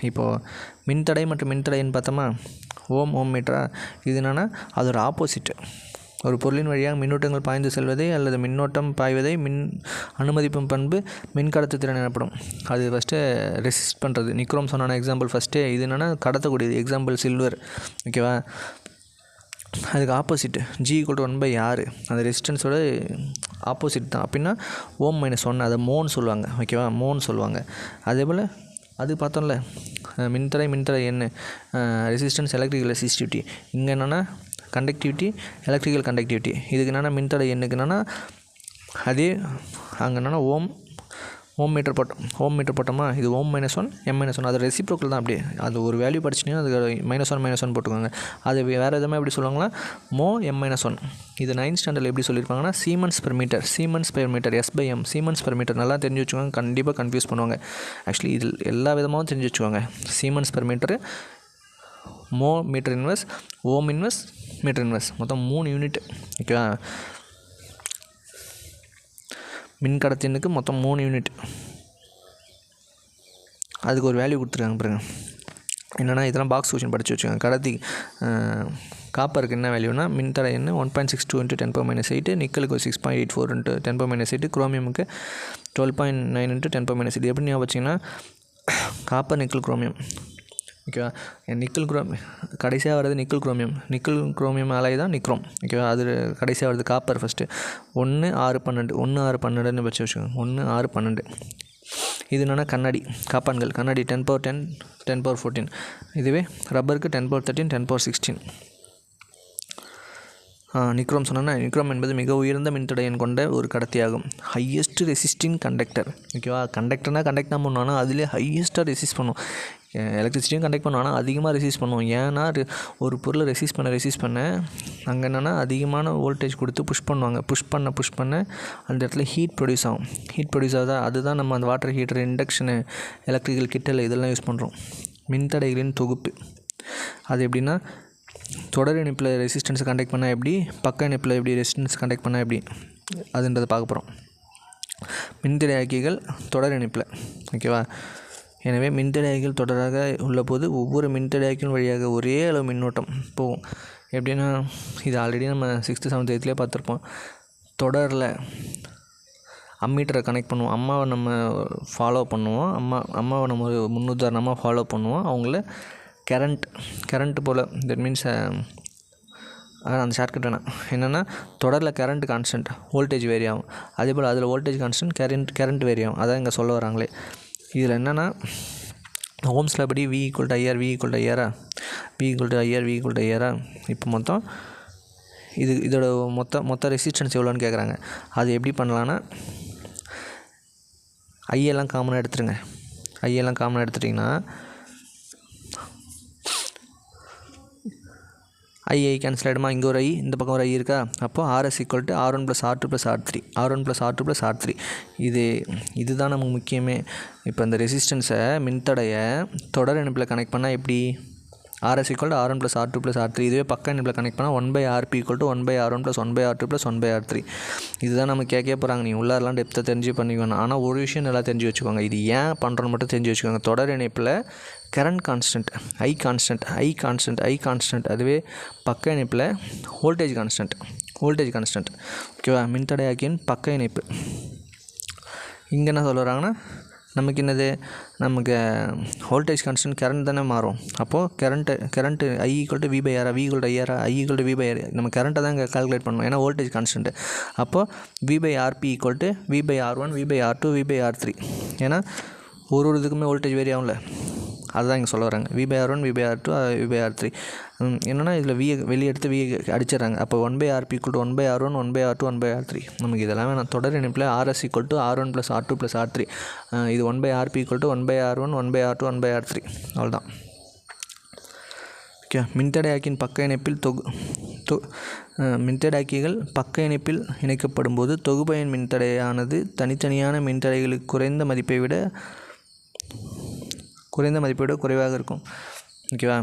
இப்போது மின்தடை மற்றும் மின்தடை எண் பார்த்தோமா, ஓம் மீட்டரா. இது என்னென்னா அதோட ஆப்போசிட்டு. ஒரு பொருளின் வழியாக மின்னூட்டங்கள் பாய்ந்து செல்வதை அல்லது மின்னோட்டம் பாய்வதை அனுமதிப்பும் பண்பு மின்கடத்து திறன் எனப்படும். அது ஃபஸ்ட்டு ரெசிஸ்ட் பண்ணுறது. நிக்ரோம் சொன்னான எக்ஸாம்பிள் ஃபஸ்ட்டே. இது என்னென்னா கடத்தக்கூடியது. Example silver. ஓகேவா? அதுக்கு ஆப்போசிட்டு G=1/R. அந்த ரெசிஸ்டன்ஸோட ஆப்போசிட் தான். அப்படின்னா ஓம் -1, அதை மோன்னு சொல்லுவாங்க. ஓகேவா? மோன்னு சொல்லுவாங்க. அதே போல் அது பார்த்தோம்ல, மின்தடை என்ன, ரெசிஸ்டன்ஸ் எலக்ட்ரிக்கல் ரெசிஸ்டிவிட்டி. இங்கே என்னென்னா கண்டக்டிவிட்டி எலக்ட்ரிக்கல் கண்டக்டிவிட்டி. இதுக்கு என்னென்னா மின்தடை எண்ணுக்கு என்னென்னா அதே அங்கே என்னென்னா ஓம் மீட்டர் போட்டோமா, இது ஓம் -1 M-1. அது ரெசிப்ரோக்கல் தான். அப்படியே அது ஒரு வேல்யூ படிச்சிட்டிங்கன்னா அது -1 போட்டுக்கோங்க. அது வேறு எதுவுமே எப்படி சொல்லுவாங்களா, மோ M-1. இது 9th ஸ்டாண்டர்டில் எப்படி சொல்லியிருப்பாங்கன்னா siemens per metre, S/M, siemens per metre. நல்லா தெரிஞ்சு வச்சுக்கோங்க, கண்டிப்பாக கன்ஃபியூஸ் பண்ணுவாங்க. ஆக்சுவலி இதில் எல்லா விதமாகவும் தெரிஞ்சு வச்சுக்கோங்க. சீமன்ஸ் பெர் மீட்டரு, மோ மீட்டர் இன்வெர்ஸ், ஓம் இன்வெர்ஸ், மீட்டர் இன்வெர்ஸ், மொத்தம் 3 யூனிட். ஓகேவா? மின்கடத்தினுக்கு மொத்தம் 3 யூனிட். அதுக்கு ஒரு வேல்யூ கொடுத்துருக்காங்க பாருங்க. என்னென்னா இதெல்லாம் பாக்ஸ் கொஷின் படித்து வச்சுக்கோங்க. கடத்தி காப்பருக்கு என்ன வேல்யூனா, மின்தடை என்ன 1.62 × 10⁻8, நிக்கலுக்கு 6.84 × 10⁻8, குரோமியமுக்கு 12.9 × 10⁻8. இது எப்படி ஞாபகம் வச்சிங்கன்னா, காப்பர் நிக்கல் குரோமியம். ஓகேவா? நிக்கல் குரோமியம் கடைசியாக வர்றது நிக்கல் குரோமியம் அலாய் தான் நிக்ரோம். ஓகேவா? அது கடைசியாக வருது காப்பர் ஃபஸ்ட்டு. 1 6 12 1 6 12ன்னு வச்சு வச்சுக்கோங்க. 1 6 12. இது என்னென்னா காப்பான்கள் 10⁻10 10⁻14. இதுவே ரப்பருக்கு 10⁻13 10⁻16. நிக்ரோம் சொன்னால், நிக்ரோம் என்பது மிக உயர்ந்த மின்தடையன் கொண்ட ஒரு கடத்தியாகும். Highest resisting conductor. ஓகேவா? கண்டக்டர்னால் கண்டக்ட் தான் பண்ணுவோம், ஆனால் அதிலே ஹையஸ்ட்டாக ரெசிஸ்ட் பண்ணும். எலக்ட்ரிசிட்டியும் கண்டக்ட் பண்ணுவோம், ஆனால் அதிகமாக ரெசிஸ்ட் பண்ணுவோம். ஏன்னா ஒரு பொருளை ரெசிஸ்ட் பண்ண அங்கே என்னென்னா அதிகமான வோல்டேஜ் கொடுத்து புஷ் பண்ணுவாங்க. புஷ் பண்ண அந்த இடத்துல ஹீட் ப்ரொடியூஸ் ஆகுதா, அதுதான் நம்ம அந்த water heater, induction, electrical Kittel இதெல்லாம் யூஸ் பண்ணுறோம். மின்தடைகளின் தொகுப்பு. அது எப்படின்னா, தொடர் இணைப்பில் ரெசிஸ்டன்ஸை கண்டக்ட் பண்ணால் எப்படி, பக்க இணைப்பில் எப்படி ரெசிஸ்டன்ஸ் கண்டக்ட் பண்ணால் எப்படி, அதுன்றதை பார்க்க போகிறோம். மின்தடையாக்கிகள் தொடர் இணைப்பில். ஓகேவா? எனவே மின்தடையாக்கிகள் தொடராக உள்ள போது ஒவ்வொரு மின்தடையாக்கியின் வழியாக ஒரே அளவு மின்னோட்டம் போகும். எப்படின்னா, இது ஆல்ரெடி நம்ம 6th 7th 8th பார்த்துருப்போம். தொடரில் அம்மீட்டரை கனெக்ட் பண்ணுவோம். அம்மாவை நம்ம ஃபாலோ பண்ணுவோம். அம்மாவை நம்ம முன்னுதாரணமாக ஃபாலோ பண்ணுவோம். அவங்கள கரண்ட் போல், தட் மீன்ஸ் அந்த ஷார்ட்கட் வேணாம். என்னென்னா தொடரில் கரண்ட் கான்ஸ்டன்ட், வோல்டேஜ் வேரி ஆகும். அதே போல் அதில் வோல்டேஜ் கான்ஸ்டன்ட், கரண்ட் வேரி ஆகும். அதான் இங்கே சொல்ல வராங்களே. இதில் என்னென்னா ஓம்ஸில் படி V = IR, V = IR, V = IR, V = IR. இப்போ மொத்தம் இதோட மொத்த ரெசிஸ்டன்ஸ் எவ்வளோன்னு கேட்குறாங்க. அது எப்படி பண்ணலான்னா ஐயெல்லாம் காமனாக எடுத்துருங்க. ஐயெல்லாம் காமனாக எடுத்துட்டிங்கன்னா ஐ கேன்சல் ஆகிடுமா? இங்கே ஒரு ஐ, இந்த பக்கம் ஒரு ஐ இருக்கா? அப்போது RS = R1 + R2 + R3, R1 + R2 + R3. இதுதான் நமக்கு முக்கியமே. இப்போ இந்த ரெசிஸ்டன்ஸை மின்தடைய தொடர் இணைப்பில் கனெக்ட் பண்ணால் எப்படி? RS = R1 + R2 + R3. இதுவே பக்க இணைப்பில் கனெக்ட் பண்ணால் 1/RP = 1/R1 + 1/R2 + 1/R3. இதுதான் நம்ம கேட்க போகிறாங்க. நீ உள்ளாரெலாம் டெப்த்தை தெரிஞ்சு பண்ணிக்கணும். ஆனால் ஒரு விஷயம் நல்லா தெரிஞ்சு வச்சுக்கோங்க. இது ஏன் பண்ணுறோன்னு மட்டும் தெரிஞ்சு வச்சுக்கோங்க. தொடர் இணைப்பில் கரண்ட் கான்ஸ்டன்ட் ஐ கான்ஸ்டன்ட். அதுவே பக்க இணைப்பில் வோல்டேஜ் கான்ஸ்டன்ட். ஓகேவா? மின்தடையாக்கியின் பக்க இணைப்பு. இங்கே என்ன சொல்ல வராங்கன்னா நமக்கு வோல்டேஜ் கான்ஸ்டன்ட் கரண்ட் தானே மாறும். அப்போது current I = V/R, V = IR, I = V/R. நம்ம கரண்ட்டை தான் இங்கே கால்குலேட் பண்ணணும். ஏன்னா வோல்டேஜ் கான்ஸ்டன்ட்டு. அப்போது V/RP = V/R1, V/R2, V/R3. ஏன்னா ஒரு இதுக்குமே வோல்டேஜ் வேரி ஆகும்ல, அதுதான் இங்கே சொல்ல வராங்க. V/R1, V/R2, V/R3. என்னென்னா இதில் வெளியே எடுத்து அடிச்சிடறாங்க. அப்போ 1/RP = 1/R1, 1/R2, 1/R3. நமக்கு இதெல்லாம் வேணாம். தொடர் இணைப்பில் RS = R1 + R2 + R3. இது 1/RP = 1/R1, 1/R2, 1/R3. அவ்வளோதான். ஓகே. மின்தடையாக்கியின் பக்க இணைப்பில் மின்தடையாக்கிகள் பக்க இணைப்பில் இணைக்கப்படும் போது தொகுபயன் மின்தடையானது தனித்தனியான மின்தடைகளுக்கு குறைந்த மதிப்பை விட குறைவாக இருக்கும். ஓகேவா?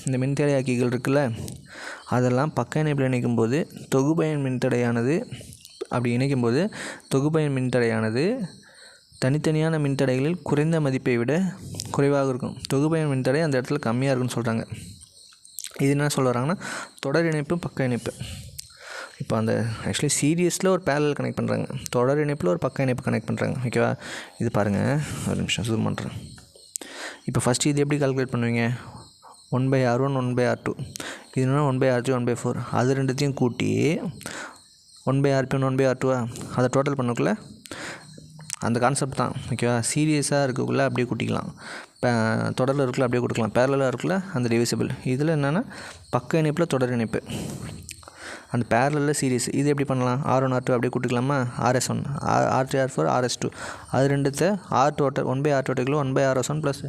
இந்த மின்தடையாக்கிகள் இருக்குல்ல, அதெல்லாம் பக்க இணைப்பில் இணைக்கும்போது தொகுபயன் மின்தடையானது தனித்தனியான மின்தடைகளில் குறைந்த மதிப்பை விட குறைவாக இருக்கும். தொகுபயன் மின்தடை அந்த இடத்துல கம்மியாக இருக்குன்னு சொல்கிறாங்க. இது என்ன சொல்ல வராங்கன்னா தொடர் இணைப்பு, பக்க இணைப்பு. இப்போ அந்த ஆக்சுவலி சீரியஸில் ஒரு பேரலல் கனெக்ட் பண்ணுறாங்க, தொடர் இணைப்பில் ஒரு பக்க இணைப்பு கனெக்ட் பண்ணுறாங்க. ஓகேவா? இது பாருங்கள், ஒரு நிமிஷம் ஜூம் பண்ணுறேன். இப்போ ஃபஸ்ட்டு இது எப்படி கால்குலேட் பண்ணுவீங்க? 1/R1, 1/R2. இது என்னன்னா 1/R3, 1/4. அது ரெண்டுத்தையும் கூட்டி 1/RP, 1/R2 அதை டோட்டல் பண்ணக்குள்ளே அந்த கான்செப்ட் தான். ஓகேவா? சீரியஸாக இருக்கக்குள்ளே அப்படியே கூட்டிக்கலாம், தொடரில் இருக்குள்ள அப்படியே கொடுக்கலாம், பேரலாக இருக்குள்ள அந்த டிவிசிபிள். இதில் என்னென்னா பக்க இணைப்பில் தொடர் இணைப்பு, அந்த பேரலில் சீரியஸ். இது எப்படி பண்ணலாம்? R1, R2 அப்படியே கூட்டிக்கலாமா? RS1, R3, R4, RS2. அது ரெண்டுத்தை R 1/R2 1/RS1 +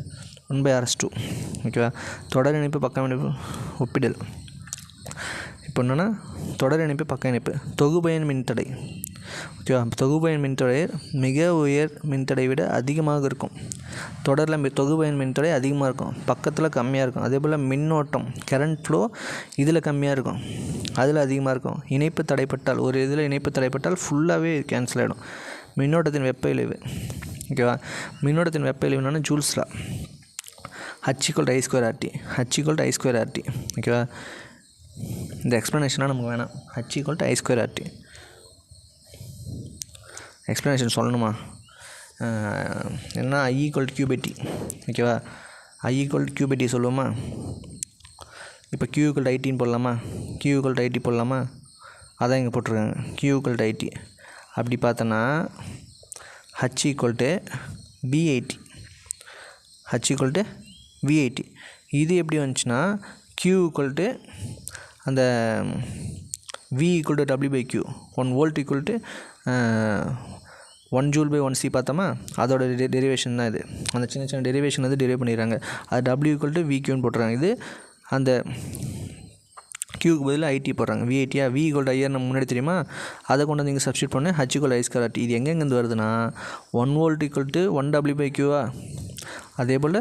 1/RS2. ஓகேவா? தொடர் இணைப்பு, பக்க இணைப்பு ஒப்பிடல். இப்போ என்னென்னா தொடர் இணைப்பு, பக்க இணைப்பு. தொகுபயன் மின்தடை. ஓகேவா? தொகுபயன் மின்தடை மிக உயர் மின்தடை விட அதிகமாக இருக்கும். தொடரில் தொகுபயன் மின்தடை அதிகமாக இருக்கும், பக்கத்தில் கம்மியாக இருக்கும். அதே போல் மின்னோட்டம், கரண்ட் ஃப்ளோ இதில் கம்மியாக இருக்கும், அதில் அதிகமாக இருக்கும். இணைப்பு தடைப்பட்டால், ஒரு இதில் இணைப்பு தடைப்பட்டால் ஃபுல்லாகவே கேன்சல் ஆகிடும். மின்னோட்டத்தின் வெப்ப இழிவு. ஓகேவா? மின்னோட்டத்தின் வெப்ப இழிவுனா ஜூல்ஸ்லா. H = I²RT, H = I²RT. ஓகேவா? இந்த எக்ஸ்ப்ளனேஷனாக நமக்கு வேணாம். H = I²RT. எக்ஸ்ப்ளனேஷன் சொல்லணுமா? என்ன I = Q/T. ஓகேவா? I = Q/T சொல்லுவோமா? இப்போ Q = IT போடலாமா? Q = IT போடலாமா? அதான் இங்கே போட்டிருக்காங்க, Q = IT. அப்படி பார்த்தோன்னா H = V/IT. H = V/IT. இது எப்படி வந்துச்சுன்னா Q = அந்த V = W/Q. 1 volt = 1 Joule/1C பார்த்தோமா? அதோட டெரிவேஷன் தான் இது. அந்த சின்ன டெரிவேஷன் வந்து டெரிவ் பண்ணிடுறாங்க. அது W = VQன்னு போட்டுறாங்க. இது அந்த Qக்கு பதிலாக IT போடுறாங்க, V/IT. V = IR நம்ம முன்னாடி தெரியுமா? அதை கொண்டு வந்து இங்கே சப்ஸ்டியூட் பண்ணி H = I²RT. இது எங்கேருந்து வருதுன்னா 1 volt = 1 W/Q. அதே போல்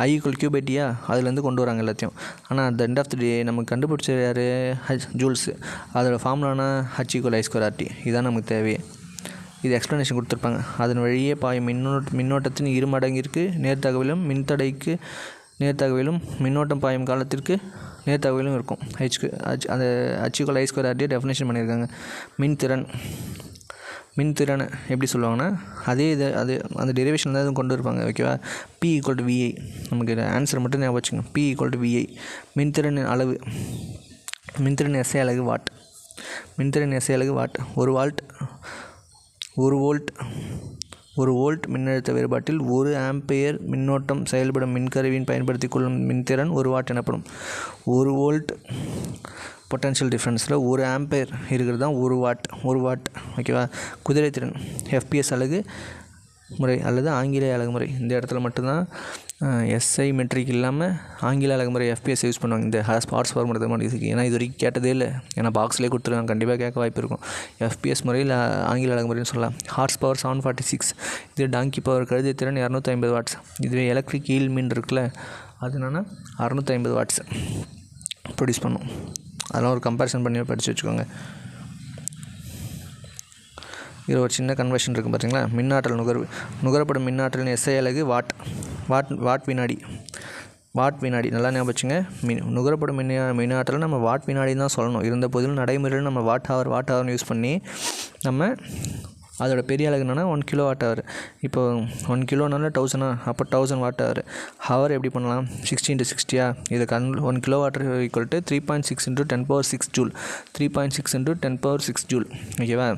I = Q/T. அதுலேருந்து கொண்டு வராங்க எல்லாத்தையும். ஆனால் அந்த எண்ட் ஆஃப் தி டே நமக்கு கண்டுபிடிச்ச யார்? ஜூல்ஸு. அதோட ஃபார்முலானா H = I²RT. இதுதான் நமக்கு தேவையே. இது எக்ஸ்ப்ளனேஷன் கொடுத்துருப்பாங்க. அதன் வழியே பாயும் மின்னோட்டத்தின் இரு மடங்கிற்கு நேர்த்தகவிலும் மின்தடைக்கு நேர்த்தகவிலும் மின்னோட்டம் பாயும் காலத்திற்கு நேர்த்தகவிலும் இருக்கும். அந்த H = I²RT டெஃபினேஷன் பண்ணியிருக்காங்க. மின்திறனை எப்படி சொல்லுவாங்கன்னா அது அந்த டெரிவேஷன் தான் கொண்டு இருப்பாங்க. ஓகேவா? P = VI. நமக்கு ஆன்சர் மட்டும் ஞாபகம் வச்சுக்கோங்க. P = VI. மின்திறனின் அளவு மின்திறன் எஸ்ஐ அலகு வாட். மின்திறன் எஸ்ஐ அலகு வாட். ஒரு வோல்ட் மின்னழுத்த வேறுபாட்டில் 1 ஆம்பியர் மின்னோட்டம் செயல்படும் மின்கருவியின் பயன்படுத்தி கொள்ளும் மின்திறன் 1 வாட் எனப்படும். 1 வோல்ட் பொட்டன்ஷியல் டிஃப்ரென்ஸில் 1 ஆம்பியர் இருக்கிறது தான் 1 வாட். ஓகேவா. குதிரைத்திறன் எஃபிஎஸ் அலகு முறை அல்லது ஆங்கிலேய அலகுமுறை. இந்த இடத்துல மட்டும்தான் எஸ்ஐ மெட்ரிக் இல்லாமல் ஆங்கில அலகுமுறை எஃபிஎஸ் யூஸ் பண்ணுவாங்க இந்த ஹார்ஸ் பவர் முறை இதுக்கு. ஏன்னா இது வரைக்கும் கேட்டதே இல்லை. ஏன்னா பாக்ஸ்லேயே கொடுத்துருக்காங்க, கண்டிப்பாக கேட்க வாய்ப்பு இருக்கும். எஃபிஎஸ் முறையில் ஆங்கில அலகுமுறைன்னு சொல்லலாம். Horse power 746. இது டாங்கி பவர் கழுதை திறன் 250 வாட்ஸ். இதுவே எலக்ட்ரிக் ஈல் மீன் இருக்குல்ல, அது என்னென்னா 650 வாட்ஸ் ப்ரொடியூஸ் பண்ணும். அதெல்லாம் ஒரு கம்பேரிசன் பண்ணி படித்து வச்சுக்கோங்க. இதில் ஒரு சின்ன கன்வர்ஷன் இருக்குது பார்த்தீங்களா. மின்னாற்றல் நுகரப்படும் மின்னாற்றலின் எஸ்ஐ அலகு வாட் வினாடி. நல்லா ஞாபகம் வச்சுங்க. நுகரப்படும் மின்னாற்றல் நம்ம வாட் வினாடின்னு தான் சொல்லணும். இருந்த போதிலும் நடைமுறையில் நம்ம வாட் ஹவர்னு யூஸ் பண்ணி நம்ம அதோட பெரிய அலகு என்னென்னா 1 கிலோ வாட் ஹவர். இப்போ 1 கிலோனால 1000, அப்போ 1000 வாட் ஹவர் எப்படி பண்ணலாம்? 60 × 60 இது 1 kilo watt equal to 3.6 × 10⁶ joule. 3.6 × 10⁶ joule. ஓகேவா.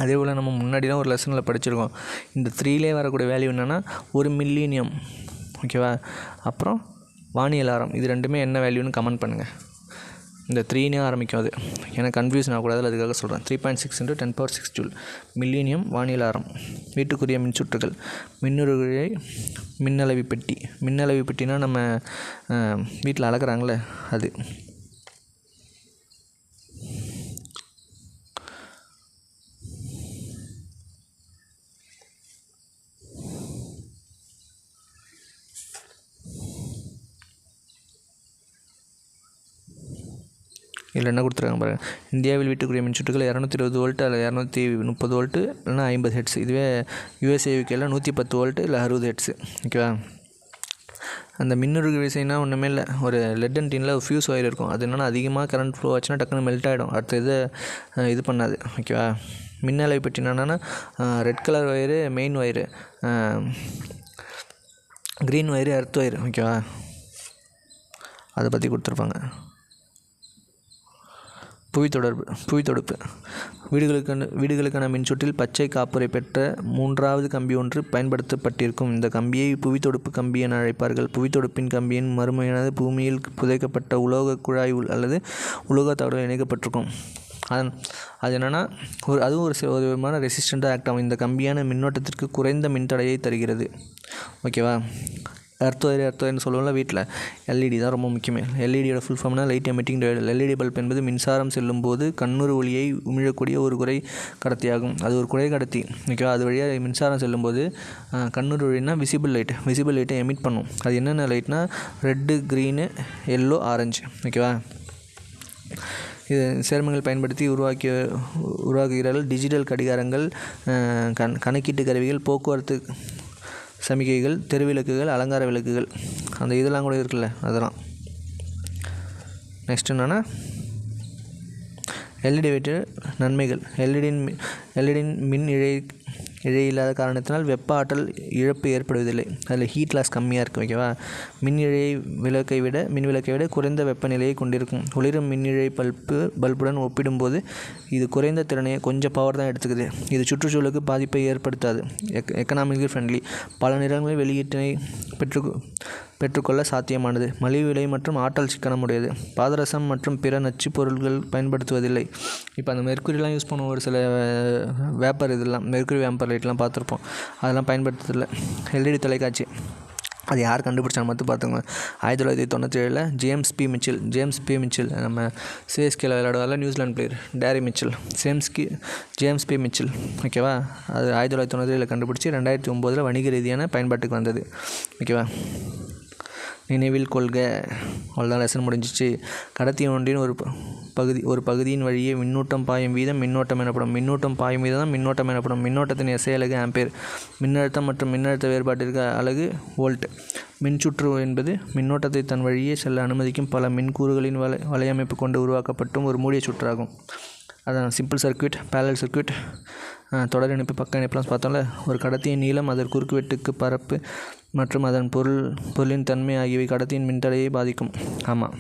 அதே போல் நம்ம முன்னாடிலாம் ஒரு லெசனில் படிச்சிருக்கோம். இந்த 3லே வரக்கூடிய வேல்யூ என்னென்னா 1 மில்லினியம். ஓகேவா. அப்புறம் வானியல் ஆரம், இது ரெண்டுமே என்ன வேல்யூன்னு கமெண்ட் பண்ணுங்கள். இந்த 3னே ஆரம்பிக்கும் அது, எனக்கு கன்ஃபியூஷன் ஆகக்கூடாது, அதுக்காக சொல்கிறேன். 3.6 × 10⁶ ஜூல் மில்லினியம் வானியல் ஆரம். வீட்டுக்குரிய மின்சுற்றுகள் மின்னுருகுழை மின்னளவி பெட்டினா நம்ம வீட்டில் அளக்குறாங்களே அது. இதில் என்ன கொடுத்துருக்காங்க பாருங்கள். இந்தியாவில் வீட்டுக்குரிய மின்சுற்றுகள் 220 வோல்ட் அல்லது 230 வோல்ட்டு இல்லைனா 50 ஹெட்ஸ். இதுவே யூஎஸ்ஏ யூகேல 110 வோல்ட்டு இல்லை 60 ஹெட்ஸு. ஓகேவா. அந்த மின்னுருகு விசைனா ஒன்றுமே இல்லை, ஒரு லெட் அண்ட் டின்னில் ஃபியூஸ் ஒயர் இருக்கும். அது என்னென்னா அதிகமாக கரண்ட் ஃப்ளோ ஆச்சுன்னா டக்குன்னு மெல்ட் ஆகிடும். அடுத்த இது பண்ணாது. ஓகேவா. மின்னளவை பற்றி என்னென்னா red colour wire main wire, green wire earth wire. ஓகேவா. அதை பற்றி கொடுத்துருப்பாங்க. புவித்தொடுப்பு வீடுகளுக்கான மின்சுற்றில் பச்சை காப்புரை பெற்ற 3வது கம்பி ஒன்று பயன்படுத்தப்பட்டிருக்கும். இந்த கம்பியை புவித்தொடுப்பு கம்பி என அழைப்பார்கள். புவித்தொடுப்பின் கம்பியின் மறுமையானது பூமியில் புதைக்கப்பட்ட உலோக குழாய் அல்லது உலோக தகடுகள் இணைக்கப்பட்டிருக்கும். அது என்னென்னா அதுவும் ஒரு விதமான ரெசிஸ்டண்ட்டாக ஆக்ட் ஆகும். இந்த கம்பியான மின்னோட்டத்திற்கு குறைந்த மின்தடையை தருகிறது. ஓகேவா. எர்த் ஒயர்னு சொல்லுவோம்ல வீட்டில், எல்இடி தான் ரொம்ப முக்கியமே. எல்இடியோட ஃபுல் ஃபார்ம்னா light emitting diode. LED bulb என்பது மின்சாரம் செல்லும் போது கண்ணுறு ஒளியை உமிழக்கூடிய ஒரு குறை கடத்தியாகும். அது ஒரு குறை கடத்தி. ஓகேவா. அது வழியாக மின்சாரம் செல்லும்போது கண்ணுறு ஒளினா விசிபிள் லைட்டை எமிட் பண்ணும். அது என்னென்ன லைட்னா ரெட்டு, க்ரீனு, எல்லோ, ஆரஞ்சு. ஓகேவா. இது சேர்மங்கள் பயன்படுத்தி உருவாக்குகிறார்கள். டிஜிட்டல் கடிகாரங்கள், கணக்கீட்டு கருவிகள், போக்குவரத்து சமிகைகள், தெருவிளக்குகள், அலங்கார விளக்குகள், அந்த இதெல்லாம் கூட இருக்குல்ல அதெல்லாம். நெக்ஸ்ட் என்னென்னா எல்இடி வைத்து நன்மைகள். எல்இடியின் மின் இழை இல்லாத காரணத்தினால் வெப்ப ஆற்றல் இழப்பு ஏற்படுவதில்லை. அதில் ஹீட் லாஸ் கம்மியாக இருக்குது. ஓகேவா. மின் விளக்கை விட குறைந்த வெப்பநிலையை கொண்டிருக்கும். ஒளிரும் மின்னிழை பல்புடன் ஒப்பிடும்போது இது குறைந்த திறனையை கொஞ்சம் பவர் தான் எடுத்துக்குது. இது சுற்றுச்சூழலுக்கு பாதிப்பை ஏற்படுத்தாது. Economically friendly. பல நிறங்களில் வெளியீட்டினை பெற்றுக்கொள்ள சாத்தியமானது. மலிவு விலை மற்றும் ஆற்றல் சிக்கனமுடையது. பாதரசம் மற்றும் பிற நச்சு பொருட்கள் பயன்படுத்துவதில்லை. இப்போ அந்த மெர்க்குரிலாம் யூஸ் பண்ணுவோம். ஒரு சில வேப்பர் இதெல்லாம் மெர்க்குரி வேம்பர் லைட்லாம் பார்த்துருப்போம். அதெல்லாம் பயன்படுத்துறதில்லை. எல்இடி தொலைக்காட்சி அது யார் கண்டுபிடிச்சாங்க மட்டும் பார்த்துங்க. 1997 ஜேம்ஸ் பி மிச்சல் நம்ம சிஎஸ்கேல விளையாடுவார்ல நியூசிலாந்து பிளேயர் டேரி மிச்சல், ஜேம்ஸ் பி மிச்சல். ஓகேவா. அது 1997 கண்டுபிடிச்சி 2009 வணிக ரீதியான பயன்பாட்டுக்கு வந்தது. ஓகேவா. நினைவில் கொள்க. அவ்வளோதான், லெசன் முடிஞ்சிச்சு. கடத்தி ஒன்றின் ஒரு பகுதியின் வழியே மின்னூட்டம் பாயும் வீதம் மின்னோட்டம் எனப்படும். மின்னோட்டத்தின் எஸ்ஐ அலகு ஆம்பியர். மின்னழுத்தம் மற்றும் மின்னழுத்த வேறுபாட்டிற்கு அலகு வோல்ட். மின்சுற்று என்பது மின்னோட்டத்தை தன் வழியே செல்ல அனுமதிக்கும் பல மின்கூறுகளின் வலையமைப்பு கொண்டு உருவாக்கப்பட்டும் ஒரு மூடிய சுற்றாகும். அதான் சிம்பிள் சர்க்யூட், பேரலல் சர்க்யூட், தொடர் இணைப்பு, பக்க இணைப்புலாம் பார்த்தோம்ல. ஒரு கடத்தியின் நீளம், அதன் குறுக்குவெட்டுக்கு பரப்பு மற்றும் அதன் பொருளின் தன்மை ஆகியவை கடத்தியின் மின்தடையை பாதிக்கும். ஆமாம்,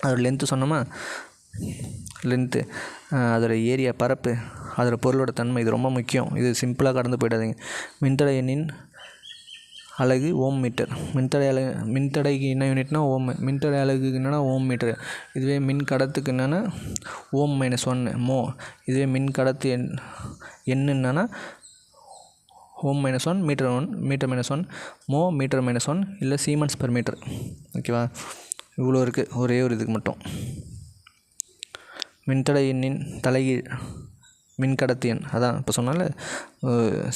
அதோட லென்த்து சொன்னோமா, லென்த்து, அதோட ஏரியா பரப்பு, அதோட பொருளோட தன்மை, இது ரொம்ப முக்கியம். இது சிம்பிளாக கடந்து போயிடாதீங்க. மின்தடை எண்ணின் அலகு ஓம் மீட்டர். மின்தடைக்கு என்ன யூனிட்னா ஓம். மின்தடை அலகுக்கு என்னென்னா ஓம் மீட்டர். இதுவே மின் கடத்துக்கு என்னென்னா ஓம் -1 மோ. இதுவே மின் கடத்து என்னன்னா ஓம் -1 மீட்டர் -1 மோ மீட்டர் -1 இல்லை சீமன்ஸ் பெர் மீட்டர். ஓகேவா, இவ்வளோ இருக்குது ஒரே ஒரு இதுக்கு மட்டும். மின்தடை எண்ணின் தலைகீழ் மின்கடத்தி எண், அதான் இப்போ சொன்னால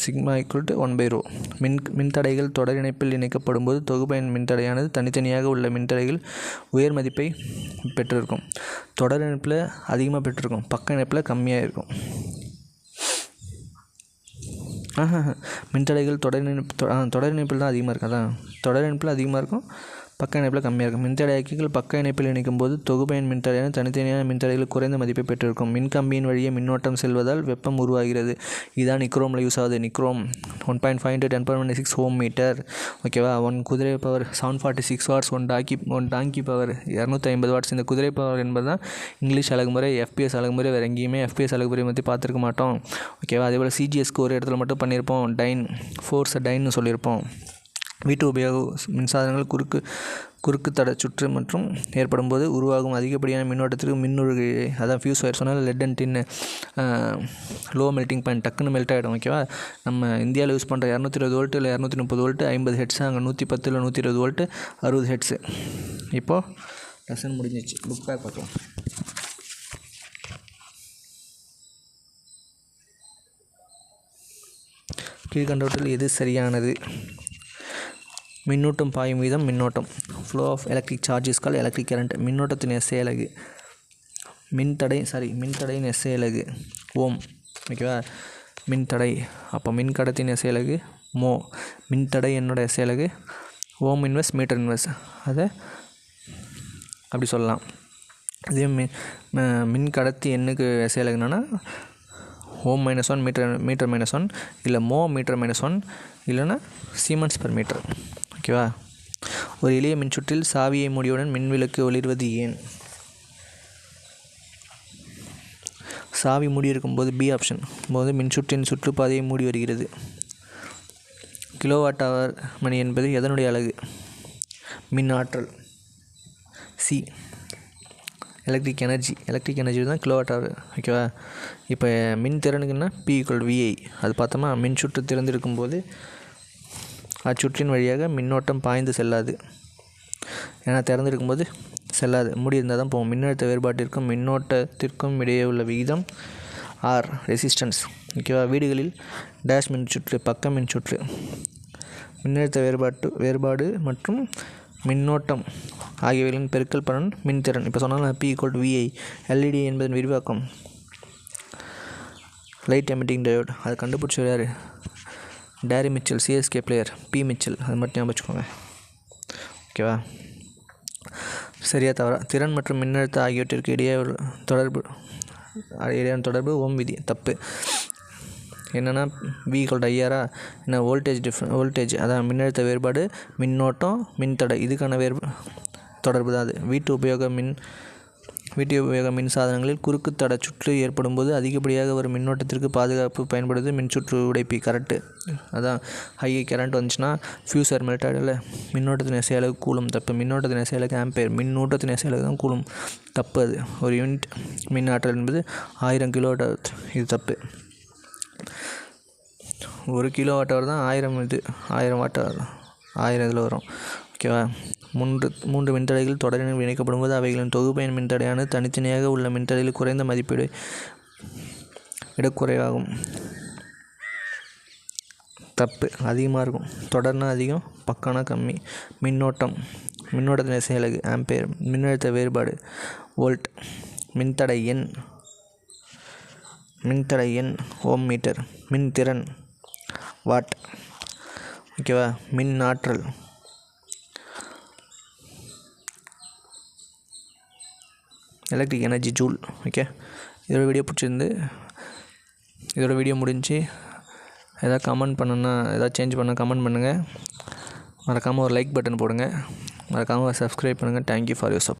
சிக்மா = 1/ρ. மின்தடைகள் தொடர் இணைப்பில் இணைக்கப்படும் போது தொகுப்பு எண் மின்தடையானது தனித்தனியாக உள்ள மின்தடைகள் உயர் மதிப்பை பெற்றிருக்கும். தொடர் இணைப்பில் அதிகமாக பெற்றிருக்கும், பக்க இணைப்பில் கம்மியாக இருக்கும். மின்தடைகள் தொடர் இணைப்பில் தான் அதிகமாக இருக்கும். அதான் தொடர் இணைப்பில் அதிகமாக இருக்கும், பக்க இணைப்பில் கம்மியாக இருக்கும். மின்தடையாக்கிகள் பக்க இணைப்பில் இணைக்கும் போது தொகுப்பு எண் மின்தடையான தனித்தனியான மின்தடைகள் குறைந்த மதிப்பை பெற்றிருக்கும். மின்கம்பியின் வழியே மின்னோட்டம் செல்வதால் வெப்பம் உருவாகிறது. இதுதான் நிக்ரோமில் யூஸ் ஆகுது. நிக்ரோம் 1.5 × 10⁻⁶ ஓம் மீட்டர். ஓகேவா, 1 குதிரை பவர் 746 வாட்ஸ், 1 டாங்கி பவர் 250 வாட்ஸ். இந்த குதிரை பவர் என்பது தான் இங்கிலீஷ் அலகுமுறை. FPS அலகுமுறை வேறு எங்கேயுமே FPS அலகுமுறை பற்றி பார்த்துருக்க மாட்டோம். ஓகேவா, அதேபோல் CGSக்கு ஒரு இடத்துல மட்டும் பண்ணியிருப்போம், டைன் ஃபோர்ஸை டைன்னு சொல்லியிருப்போம். வீட்டு உபயோக மின்சாதனங்கள் குறுக்கு தட சுற்று மற்றும் ஏற்படும் போது உருவாகும் அதிகப்படியான மின்னோட்டத்திற்கு மின்னுருகு, அதான் ஃபியூஸ் ஒயர் சொன்னால் lead and tin low melting point, டக்குன்னு மெல்ட் ஆகிடும். ஓகேவா, நம்ம இந்தியாவில் யூஸ் பண்ணுற 220 வோல்ட் இல்லை 230 வோல்ட் 50 ஹெட்ஸு, அங்கே 110 இல்லை 120 வோல்ட்டு 60 ஹெட்ஸு. இப்போது லெசன் முடிஞ்சிச்சு. புக் பேக் பார்க்கலாம். கீழ்கண்டவற்றில் எது சரியானது? மின்னூட்டம் பாயும் வீதம் மின்னோட்டம். Flow of electric charges call electric current. மின்னோட்டத்தின் எஸ்ஐ அலகு. மின்தடையின் எஸ்ஐ அலகு ஓம். ஓகேவா, மின்தடை, அப்போ மின்கடத்தின் எஸ்ஐ அலகு மோ. மின்தடை என்னோட எஸ்ஐ அலகு ஓம் இன்வெர்ஸ் மீட்டர் இன்வெர்ஸ், அதை அப்படி சொல்லலாம். இதே மின்கடத்தி எண்ணுக்கு எஸ்ஐ அலகுனா ஓம் -1 மீட்டர் -1 இல்லை மோ மீட்டர் -1 இல்லைன்னா சீமன்ஸ் பெர் மீட்டர். ஓகேவா, ஒரு எளிய மின்சுற்றில் சாவியை மூடியவுடன் மின்விளக்கு ஒளிர்வது ஏன்? சாவி மூடியிருக்கும்போது பி ஆப்ஷன் போது மின்சுற்றின் சுற்றுப்பாதையை மூடி வருகிறது. kWh மணி என்பது எதனுடைய அலகு? மின் ஆற்றல். சி எலக்ட்ரிக் எனர்ஜி தான் kWh. ஓகேவா, இப்போ மின் திறனுக்குன்னா P = VI. அது பார்த்தோமா, மின் சுற்று திறந்திருக்கும்போது அச்சுற்றின் வழியாக மின்னோட்டம் பாய்ந்து செல்லாது. ஏன்னா திறந்திருக்கும்போது செல்லாது, மூடி இருந்தால் தான் போகும். மின்னழுத்த வேறுபாட்டிற்கும் மின்னோட்டத்திற்கும் இடையே உள்ள விகிதம் R, ரெசிஸ்டன்ஸ். ஓகேவா, வீடுகளில் டேஷ் மின்சுற்று, பக்க மின்சுற்று, மின்னழுத்த வேறுபாடு மற்றும் மின்னோட்டம் ஆகியவைகளின் பெருக்கல் பலன் மின்திறன். இப்போ சொன்னாலும் P = VI. LED என்பதன் விரிவாக்கம் லைட் எமிட்டிங் டயோட். அது கண்டுபிடிச்சவர் யார்? Daryl Mitchell, CSK player P Mitchell. அது மட்டும் ஞாபகம் வச்சுக்கோங்க. ஓகேவா, சரியா தவறா? திறன் மற்றும் மின்னழுத்த ஆகியவற்றிற்கு இடையே தொடர்பு ஓம் விதி. தப்பு. என்னென்னா V = IR. என்ன வோல்டேஜ், அதான் மின்னழுத்த வேறுபாடு, மின்னோட்டம், மின்தடை, இதுக்கான தொடர்பு தான் அது. வீட்டு உபயோக மின்சாதனங்களில் குறுக்கு தட சுற்று ஏற்படும் போது அதிகப்படியாக ஒரு மின்னோட்டத்திற்கு பாதுகாப்பு பயன்படுது மின்சுற்று உடைப்பி. கரெக்டு. அதான் ஹை கரண்ட் வந்துச்சுன்னா ஃபியூஸ் ஒயர் மெல்ட் ஆகிடல. மின்னோட்டத்தின் எஸ்ஐ அலகு கூலும். தப்பு. மின்னோட்டத்தின் எஸ்ஐ அலகு ஆம்பேர். மின்னூட்டத்தின் எஸ்ஐ அலகு தான் கூலும். தப்பு. அது ஒரு யூனிட் மின் ஆற்றல் என்பது 1000 kWh. இது தப்பு. 1 kWh தான் 1000. இது 1000 வாட் 1000 இதில் வரும். ஓகேவா, மூன்று மின்தடைகள் தொடரில் இணைக்கப்படும் போது அவைகளின் தொகுப்பு எண் மின்தடையானது தனித்தனியாக உள்ள மின்தடையில் குறைந்த மதிப்பீடு இடக்குறைவாகும். தப்பு. அதிகமாக இருக்கும். தொடர்னா அதிகம், பக்கானா கம்மி. மின்னோட்டத்தின் எஸ்ஐ அலகு ஆம்பேர். மின்னழுத்த வேறுபாடு வோல்ட். மின்தடை எண் ஓம் மீட்டர். மின்திறன் வாட். ஓகேவா, மின் ஆற்றல் எலக்ட்ரிக் எனர்ஜி ஜூல். ஓகே, இதோட வீடியோ பிடிச்சிருந்து இதோட வீடியோ முடிஞ்சு எதாவது கமெண்ட் பண்ணணுன்னா, எதாவது சேஞ்ச் பண்ண கமெண்ட் பண்ணுங்கள். மறக்காமல் ஒரு லைக் பட்டன் போடுங்க. மறக்காமல் சப்ஸ்கிரைப் பண்ணுங்கள். Thank you for your support.